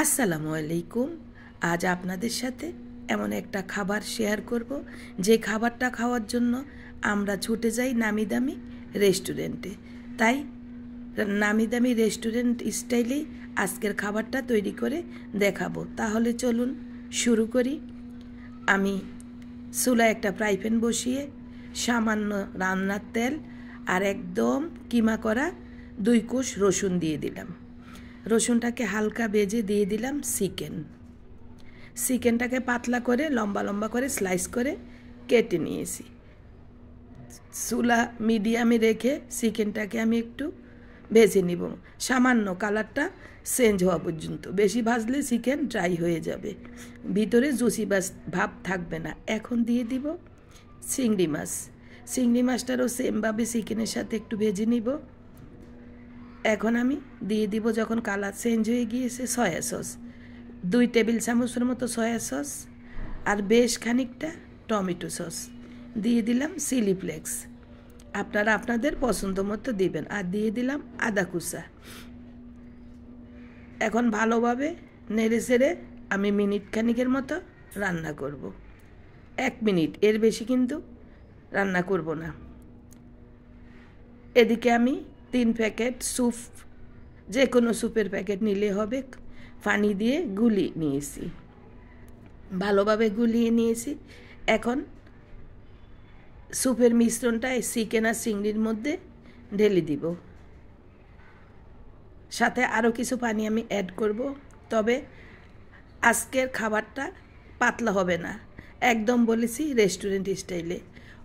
আসসালামু আলাইকুম। আজ আপনাদের সাথে এমন একটা খাবার শেয়ার করব যে খাবারটা খাওয়ার জন্য আমরা ছুটে যাই নামি দামি রেস্টুরেন্টে। তাই নামি দামি রেস্টুরেন্ট স্টাইলেই আজকের খাবারটা তৈরি করে দেখাবো। তাহলে চলুন শুরু করি। আমি চুলায় একটা ফ্রাই প্যান বসিয়ে সামান্য রান্নার তেল আর একদম কিমা করা 2 কোষ রসুন দিয়ে দিলাম। রসুনটাকে হালকা ভেজে দিয়ে দিলাম চিকেনটাকে পাতলা করে লম্বা লম্বা করে স্লাইস করে কেটে নিয়েছি। চুলা মিডিয়ামে রেখে চিকেনটাকে আমি একটু ভেজে নিব, সামান্য কালারটা চেঞ্জ হওয়া পর্যন্ত। বেশি ভাজলে চিকেন ড্রাই হয়ে যাবে, ভিতরে জুসি ভাব থাকবে না। এখন দিয়ে দিব চিংড়ি মাছ। চিংড়ি মাছটারও সেমভাবে চিকেনের সাথে একটু ভেজে নিব। এখন আমি দিয়ে দিব, যখন কালার চেঞ্জ হয়ে গিয়েছে, সয়া সস 2 টেবিল চামচের মতো সয়া সস আর বেশ খানিকটা টমেটো সস দিয়ে দিলাম। চিলি ফ্লেক্স আপনারা আপনাদের পছন্দ মতো দিবেন। আর দিয়ে দিলাম আদা কুচা। এখন ভালোভাবে নেড়ে চেড়ে আমি মিনিট খানিকের মতো রান্না করব। 1 মিনিট, এর বেশি কিন্তু রান্না করব না। এদিকে আমি 3 প্যাকেট স্যুপ, যে কোনো স্যুপের প্যাকেট নিলে হবে, পানি দিয়ে গুলিয়ে নিয়েছি, ভালোভাবে গুলিয়ে নিয়েছি। এখন স্যুপের মিশ্রণটা চিকেন আর চিংড়ির মধ্যে ঢেলে দিব। সাথে আরও কিছু পানি আমি অ্যাড করব। তবে আজকের খাবারটা পাতলা হবে না, একদম বলেছি রেস্টুরেন্ট স্টাইলে।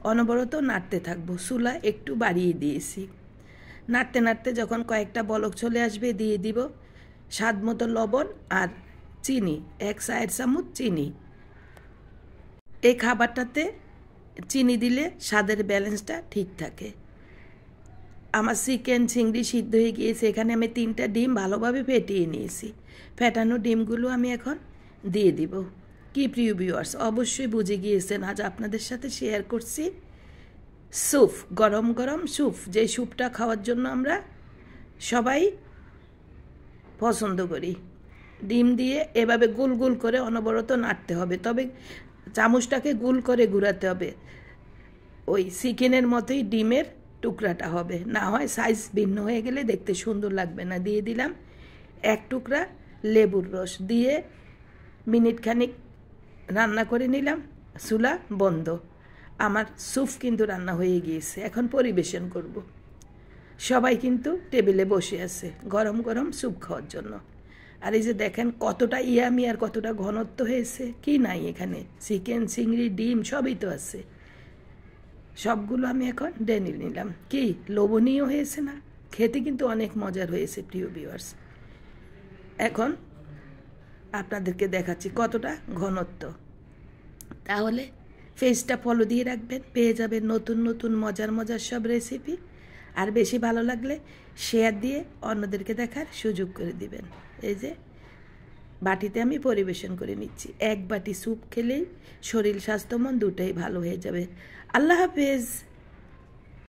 অনবরত নাড়তে থাকবো, চুলা একটু বাড়িয়ে দিয়েছি। নাড়তে নাড়তে যখন কয়েকটা বলক চলে আসবে, দিয়ে দিব স্বাদ মতো লবণ আর চিনি, 1 চায়ের চামচ চিনি। এই খাবারটাতে চিনি দিলে স্বাদের ব্যালেন্সটা ঠিক থাকে। আমার চিকেন চিংড়ি সিদ্ধ হয়ে গিয়েছে। এখানে আমি 3টা ডিম ভালোভাবে ফেটিয়ে নিয়েছি। ফেটানো ডিমগুলো আমি এখন দিয়ে দিব। কি প্রিয় ভিউয়ার্স, অবশ্যই বুঝে গিয়েছেন আজ আপনাদের সাথে শেয়ার করছি স্যুপ, গরম গরম স্যুপ, যে স্যুপটা খাওয়ার জন্য আমরা সবাই পছন্দ করি। ডিম দিয়ে এভাবে গোল গোল করে অনবরত নাড়তে হবে, তবে চামচটাকে গোল করে ঘুরাতে হবে। ওই চিকেনের মতোই ডিমের টুকরাটা হবে, না হয় সাইজ ভিন্ন হয়ে গেলে দেখতে সুন্দর লাগবে না। দিয়ে দিলাম 1 টুকরা লেবুর রস, দিয়ে মিনিট খানিক রান্না করে নিলাম। চুলা বন্ধ। আমার স্যুপ কিন্তু রান্না হয়ে গিয়েছে। এখন পরিবেশন করব। সবাই কিন্তু টেবিলে বসে আছে গরম গরম স্যুপ খাওয়ার জন্য। আর এই যে দেখেন কতটা ইয়ামি আর কতটা ঘনত্ব হয়েছে। কি নাই এখানে, চিকেন চিংড়ি ডিম সবই তো আছে। সবগুলো আমি এখন ঢেলে নিলাম। কি লোভনীয় হয়েছে না? খেতে কিন্তু অনেক মজার হয়েছে প্রিয় ভিউয়ার্স। এখন আপনাদেরকে দেখাচ্ছি কতটা ঘনত্ব। তাহলে পেজটা ফলো দিয়ে রাখবেন, পেয়ে যাবেন নতুন নতুন মজার মজার সব রেসিপি। আর বেশি ভালো লাগলে শেয়ার দিয়ে অন্যদেরকে দেখার সুযোগ করে দিবেন। এই যে বাটিতে আমি পরিবেশন করে নিচ্ছি। 1 বাটি স্যুপ খেলেই শরীর স্বাস্থ্য মন দুটোই ভালো হয়ে যাবে। আল্লাহ হাফেজ।